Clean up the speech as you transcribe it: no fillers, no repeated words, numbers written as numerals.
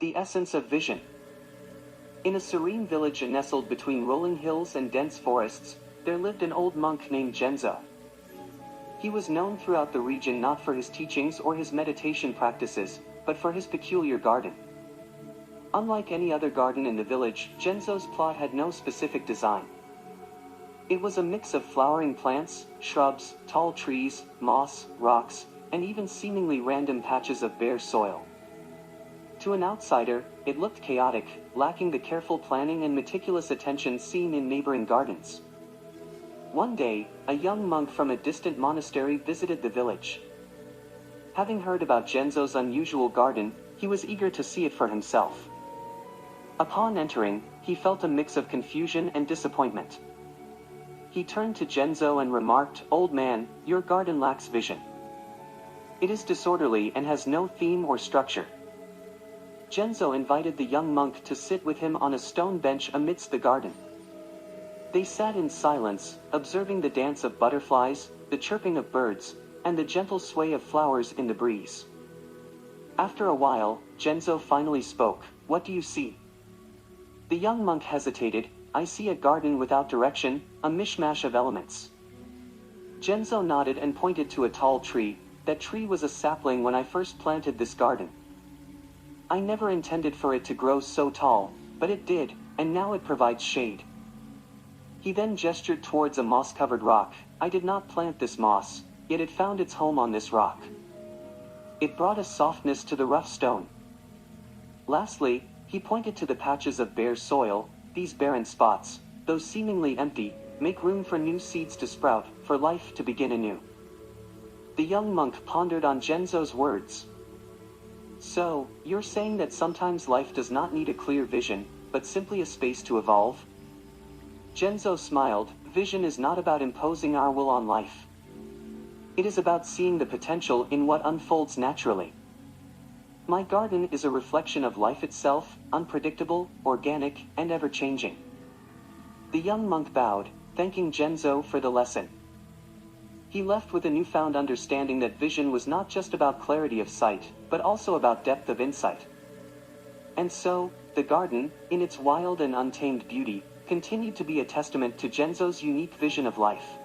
The essence of vision. In a serene village nestled between rolling hills and dense forests, there lived an old monk named Genzo. He was known throughout the region not for his teachings or his meditation practices, but for his peculiar garden. Unlike any other garden in the village, Genzo's plot had no specific design. It was a mix of flowering plants, shrubs, tall trees, moss, rocks, and even seemingly random patches of bare soil. To an outsider, it looked chaotic, lacking the careful planning and meticulous attention seen in neighboring gardens. One day, a young monk from a distant monastery visited the village. Having heard about Genzo's unusual garden, he was eager to see it for himself. Upon entering, he felt a mix of confusion and disappointment. He turned to Genzo and remarked, "Old man, your garden lacks vision. It is disorderly and has no theme or structure." Genzo invited the young monk to sit with him on a stone bench amidst the garden. They sat in silence, observing the dance of butterflies, the chirping of birds, and the gentle sway of flowers in the breeze. After a while, Genzo finally spoke. "What do you see?" The young monk hesitated. "I see a garden without direction, a mishmash of elements." Genzo nodded and pointed to a tall tree. "That tree was a sapling when I first planted this garden. I never intended for it to grow so tall, but it did, and now it provides shade." He then gestured towards a moss-covered rock. "I did not plant this moss, yet it found its home on this rock. It brought a softness to the rough stone." Lastly, he pointed to the patches of bare soil. "These barren spots, though seemingly empty, make room for new seeds to sprout, for life to begin anew." The young monk pondered on Genzo's words. "So, you're saying that sometimes life does not need a clear vision, but simply a space to evolve?" Genzo smiled. "Vision is not about imposing our will on life. It is about seeing the potential in what unfolds naturally. My garden is a reflection of life itself, unpredictable, organic, and ever-changing." The young monk bowed, thanking Genzo for the lesson. He left with a newfound understanding that vision was not just about clarity of sight, but also about depth of insight. And so, the garden, in its wild and untamed beauty, continued to be a testament to Genzo's unique vision of life.